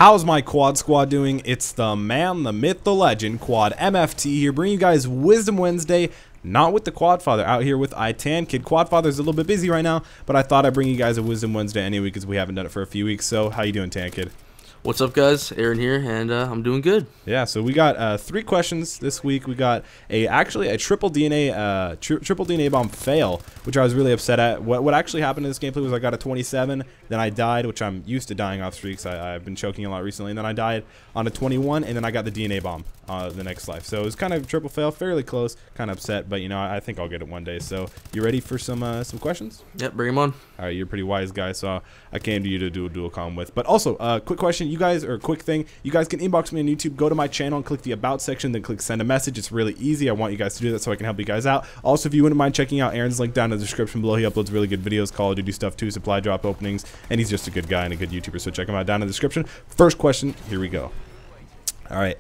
How's my quad squad doing? It's the man, the myth, the legend, Quadmft here, bringing you guys Wisdom Wednesday. Not with the Quadfather, out here with iTankid. Quadfather's a little bit busy right now, but I thought I'd bring you guys a Wisdom Wednesday anyway because we haven't done it for a few weeks. So how you doing, Tankid? What's up, guys? Aaron here, and I'm doing good. Yeah, so we got 3 questions this week. We got actually a triple DNA bomb fail, which I was really upset at. What actually happened in this gameplay was I got a 27, then I died, which I'm used to dying off streaks. I've been choking a lot recently, and then I died on a 21, and then I got the DNA bomb the next life. So it was kind of a triple fail, fairly close, kind of upset, but you know, I think I'll get it one day. So you ready for some questions? Yep, bring them on. All right, you're a pretty wise guy, so I came to you to do a dual comm with. But also, quick question, you guys, or quick thing, you guys can inbox me on YouTube, go to my channel and click the About section, then click Send a Message. It's really easy. I want you guys to do that so I can help you guys out. Also, if you wouldn't mind checking out Aaron's link down in the description below, he uploads really good videos, Call of Duty stuff too, supply drop openings, and he's just a good guy and a good YouTuber, so check him out down in the description. First question, here we go. All right,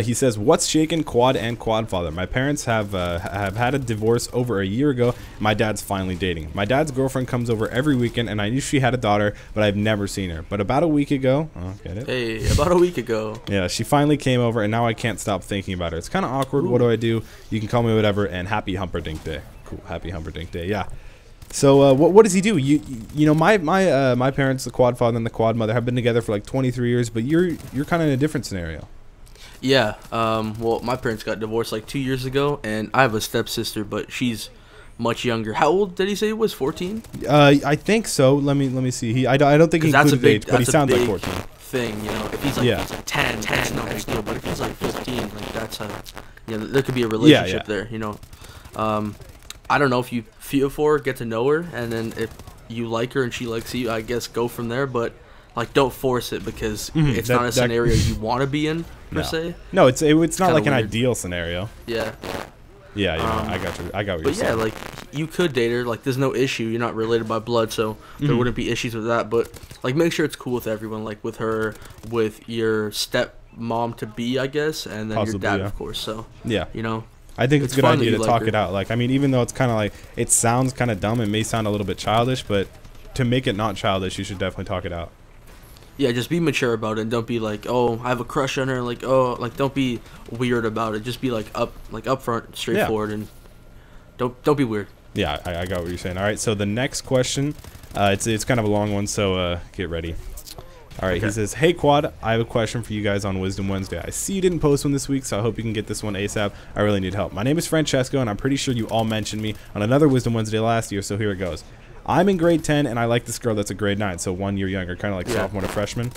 he says, what's shaking Quad and Quadfather? My parents have had a divorce over a year ago. My dad's finally dating. My dad's girlfriend comes over every weekend, and I knew she had a daughter, but I've never seen her. But about a week ago, get it? Hey, about a week ago. Yeah, she finally came over, and now I can't stop thinking about her. It's kind of awkward. Ooh. What do I do? You can call me whatever, and happy Humperdinck Day. Cool, happy Humperdinck Day, yeah. So what does he do? You know, my parents, the Quadfather and the Quadmother, have been together for like 23 years, but you're kind of in a different scenario. Yeah, well, my parents got divorced like 2 years ago, and I have a stepsister, but she's much younger. How old did he say he was? 14? I think so. Let me see. I don't think he included age, but he sounds like 14. Thing, you know, if he's like, if he's like 10, it's no big deal. But if he's like 15, like that's there could be a relationship there, you know. I don't know if you feel for her, get to know her, and then if you like her and she likes you, I guess go from there. But like, don't force it because it's not a scenario you want to be in per se. No, it's not like an ideal scenario. Yeah. Yeah, you know, I got what you're saying. Yeah, like you could date her. Like, there's no issue. You're not related by blood, so there wouldn't be issues with that. But like, make sure it's cool with everyone. Like with her, with your stepmom to be, I guess, and then possibly, your dad, of course. So yeah, you know. I think it's a good idea to talk it out. Like, I mean, even though it's kind of like, it sounds kind of dumb, it may sound a little bit childish, but to make it not childish, you should definitely talk it out. Yeah, just be mature about it, and don't be like, oh, I have a crush on her. Like, oh, like don't be weird about it. Just be like upfront, straightforward, and don't be weird. Yeah, I got what you're saying. All right, so the next question, it's kind of a long one, so get ready. All right, okay. He says, hey, Quad, I have a question for you guys on Wisdom Wednesday. I see you didn't post one this week, so I hope you can get this one ASAP. I really need help. My name is Francesco, and I'm pretty sure you all mentioned me on another Wisdom Wednesday last year, so here it goes. I'm in grade 10, and I like this girl that's a grade 9, so 1 year younger, kind of like sophomore to freshman.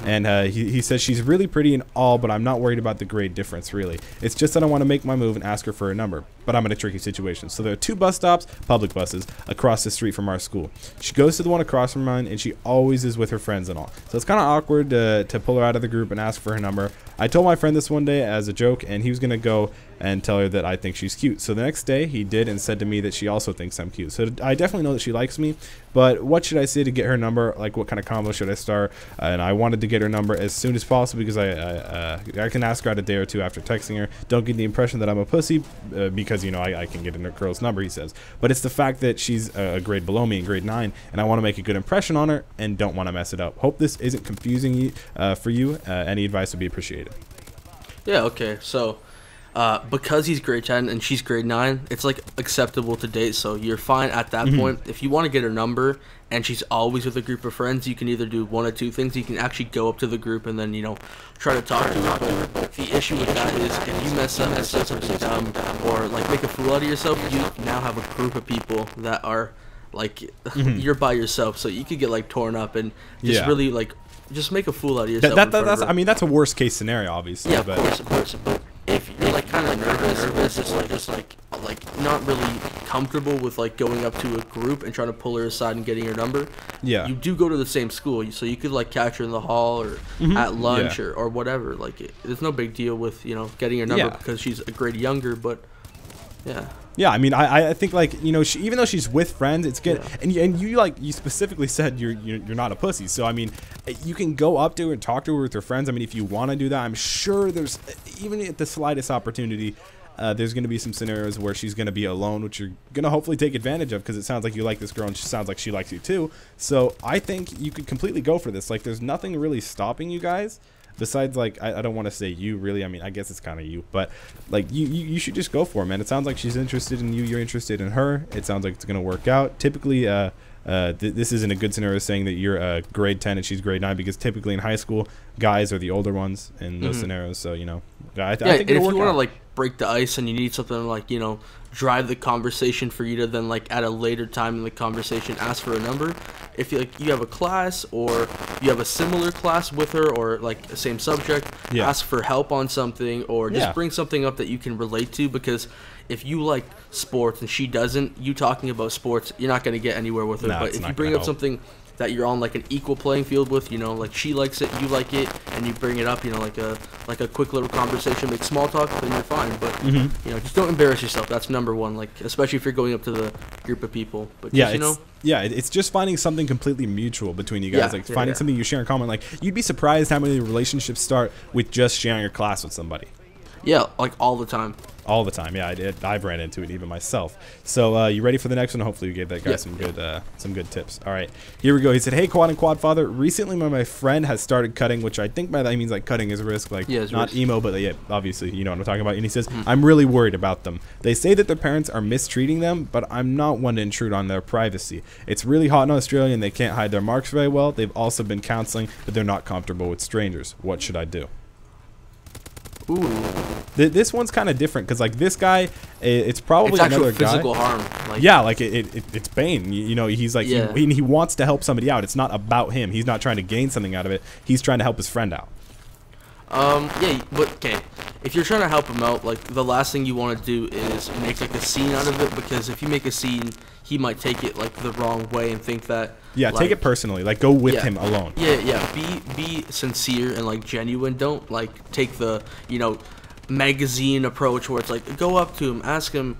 And he says she's really pretty and all, but I'm not worried about the grade difference, really. It's just that I want to make my move and ask her for a number, but I'm in a tricky situation. So there are 2 bus stops, public buses, across the street from our school. She goes to the one across from mine, and she always is with her friends and all. So it's kind of awkward to pull her out of the group and ask for her number. I told my friend this one day as a joke, and he was going to go and tell her that I think she's cute. So the next day, he did and said to me that she also thinks I'm cute. So I definitely know that she likes me, but what should I say to get her number? Like, what kind of combo should I start? And I wanted to get her number as soon as possible because I can ask her out a day or 2 after texting her. Don't get the impression that I'm a pussy because, you know, I can get a girl's number, he says. But it's the fact that she's a grade below me in grade 9, and I want to make a good impression on her and don't want to mess it up. Hope this isn't confusing for you. Any advice would be appreciated. Yeah, okay, so because he's grade 10 and she's grade 9, it's like acceptable to date, so you're fine at that point. If you want to get her number and she's always with a group of friends, you can either do one of 2 things. You can actually go up to the group and then, you know, try to talk to her. But the issue with that is if you mess up and say something dumb or like make a fool out of yourself, you now have a group of people that are like you're by yourself, so you could get like torn up and just really like just make a fool out of yourself. That's I mean, that's a worst case scenario, obviously. Yeah, of course. But if you're like kind of nervous, just like not really comfortable with like going up to a group and trying to pull her aside and getting her number, you do go to the same school, so you could like catch her in the hall or at lunch or whatever. Like there's no big deal with, you know, getting her number because she's a grade younger, but yeah, I mean, I think, like, you know, even though she's with friends, it's good. Yeah. And you specifically said you're not a pussy. So I mean, you can go up to her and talk to her with her friends. I mean, if you want to do that, I'm sure there's, even at the slightest opportunity, there's going to be some scenarios where she's going to be alone, which you're going to hopefully take advantage of because it sounds like you like this girl and she sounds like she likes you too. So I think you could completely go for this. Like, there's nothing really stopping you guys. Besides, like, I don't want to say you, really. I mean, I guess it's kind of you. But, like, you should just go for it, man. It sounds like she's interested in you. You're interested in her. It sounds like it's going to work out. Typically, this isn't a good scenario saying that you're grade 10 and she's grade 9 because typically in high school, guys are the older ones in those scenarios. So, you know, I think and if you want to, like, break the ice and you need something like, you know, drive the conversation for you to then, like, at a later time in the conversation ask for a number. If you have a class or you have a similar class with her or like the same subject, ask for help on something or just bring something up that you can relate to, because if you like sports and she doesn't, you talking about sports, you're not going to get anywhere with her. But if you bring up something that you're on like an equal playing field with, you know, like she likes it, you like it, and you bring it up, you know, like a quick little conversation, make small talk, then you're fine. But you know, just don't embarrass yourself. That's number one. Like, especially if you're going up to the group of people. But just, you know, it's just finding something completely mutual between you guys. Like finding something you share in common. Like, you'd be surprised how many relationships start with just sharing a class with somebody. Yeah, like all the time. All the time, yeah. I've ran into it even myself. So you ready for the next one? Hopefully you gave that guy some good tips. All right, here we go. He said, "Hey, Quad and Quad Father. Recently, my friend has started cutting, which I think by that means like cutting is risk, like not risk. Emo, but yeah, obviously you know what I'm talking about." And he says, "I'm really worried about them. They say that their parents are mistreating them, but I'm not one to intrude on their privacy. It's really hot in Australia, and they can't hide their marks very well. They've also been counseling, but they're not comfortable with strangers. What should I do?" Ooh. This one's kind of different because like this guy, it's probably another guy. Physical harm. Like, yeah, like it's pain. You know, he's like he wants to help somebody out. It's not about him. He's not trying to gain something out of it. He's trying to help his friend out. Yeah, but okay, if you're trying to help him out, like the last thing you want to do is make like a scene out of it, because if you make a scene, he might take it like the wrong way and think that like, take it personally, like go with him alone. Be sincere and like genuine. Don't like take the, you know, magazine approach where it's like go up to him, ask him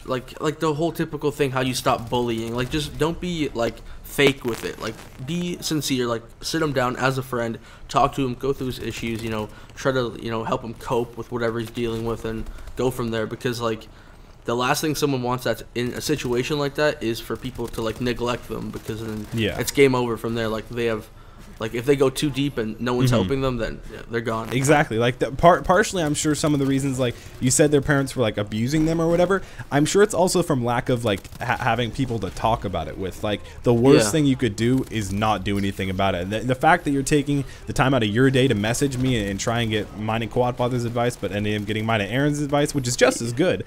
like the whole typical thing, how you stop bullying. Like, just don't be like fake with it. Like, be sincere. Like, sit him down as a friend, talk to him, go through his issues, you know, try to, you know, help him cope with whatever he's dealing with and go from there. Because like the last thing someone wants that's in a situation like that is for people to like neglect them, because then it's game over from there. Like, they have, like, if they go too deep and no one's helping them, then they're gone. Exactly. Like, partially, I'm sure some of the reasons, like you said, their parents were like abusing them or whatever. I'm sure it's also from lack of like having people to talk about it with. Like, the worst thing you could do is not do anything about it. The fact that you're taking the time out of your day to message me and try and get mine and Quad Father's advice, but ending up getting mine and Aaron's advice, which is just as good.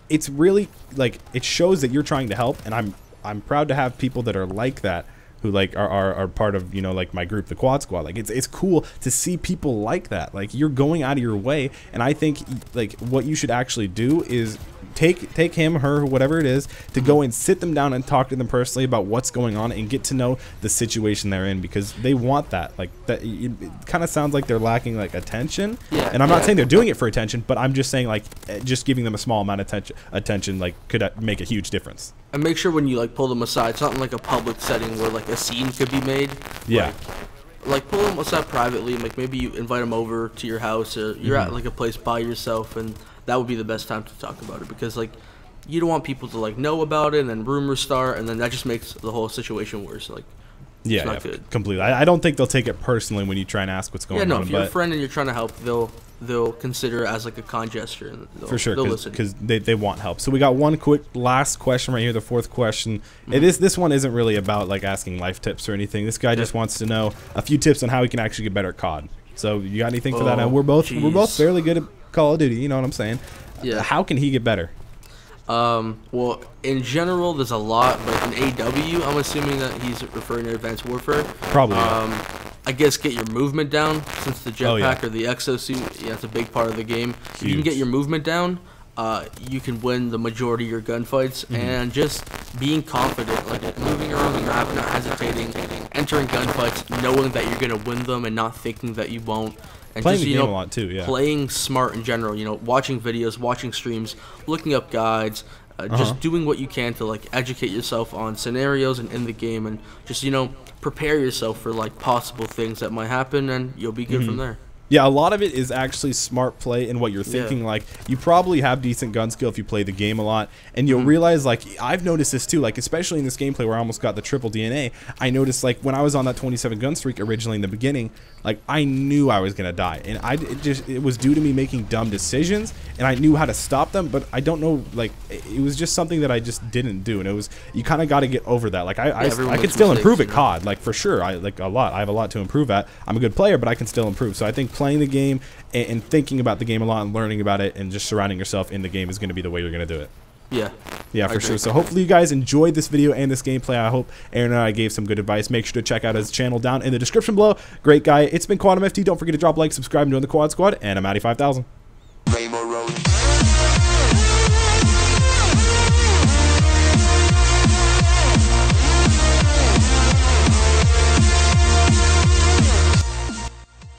It's really like, it shows that you're trying to help, and I'm proud to have people that are like that, who like are part of, you know, like my group, the Quad Squad. Like, it's cool to see people like that. Like, you're going out of your way, and I think like what you should actually do is take him, her, whatever it is, to go and sit them down and talk to them personally about what's going on and get to know the situation they're in, because they want that. Like, that it kind of sounds like they're lacking like attention. And I'm not saying they're doing it for attention, but I'm just saying like just giving them a small amount of attention like could make a huge difference. And make sure when you like pull them aside, it's not in like a public setting where like a scene could be made. Like pull them aside privately, and like maybe you invite them over to your house, or you're at like a place by yourself, and that would be the best time to talk about it, because like you don't want people to like know about it and then rumors start, and then that just makes the whole situation worse. Like, it's not good. Completely. I don't think they'll take it personally when you try and ask what's going on. If you're a friend and you're trying to help, they'll consider it as like a kind gesture, and for sure, because they want help. So we got one quick last question right here, the fourth question. This one isn't really about like asking life tips or anything. This guy just wants to know a few tips on how he can actually get better at COD. So you got anything for that? And we're both fairly good at Call of Duty, you know what I'm saying? How can he get better? Well, in general, there's a lot, but in AW, I'm assuming that he's referring to Advanced Warfare. Probably. I guess get your movement down, since the jetpack or the exosuit, it's a big part of the game. If you can get your movement down, you can win the majority of your gunfights, and just being confident, like moving around the map, not hesitating, entering gunfights, knowing that you're gonna win them and not thinking that you won't. And playing just, the game a lot too, playing smart in general, you know, watching videos, watching streams, looking up guides, just doing what you can to like educate yourself on scenarios and in the game, and just, you know, prepare yourself for like possible things that might happen, and you'll be good from there. Yeah, a lot of it is actually smart play and what you're thinking. Like, you probably have decent gun skill if you play the game a lot, and you'll realize, like, I've noticed this too, like, especially in this gameplay where I almost got the triple DNA, I noticed, like, when I was on that 27 gun streak originally in the beginning, like, I knew I was going to die, and it was due to me making dumb decisions, and I knew how to stop them, but I don't know, like, it was just something that I just didn't do, and it was, you kind of got to get over that. Like, I can still improve at COD, like, for sure. I have a lot to improve at. I'm a good player, but I can still improve. So I think playing the game and thinking about the game a lot and learning about it and just surrounding yourself in the game is going to be the way you're going to do it. Yeah, for sure. So hopefully you guys enjoyed this video and this gameplay. I hope Aaron and I gave some good advice. Make sure to check out his channel down in the description below. Great guy. It's been Quadmft. Don't forget to drop a like, subscribe, and join the Quad Squad. And I'm Matty 5000.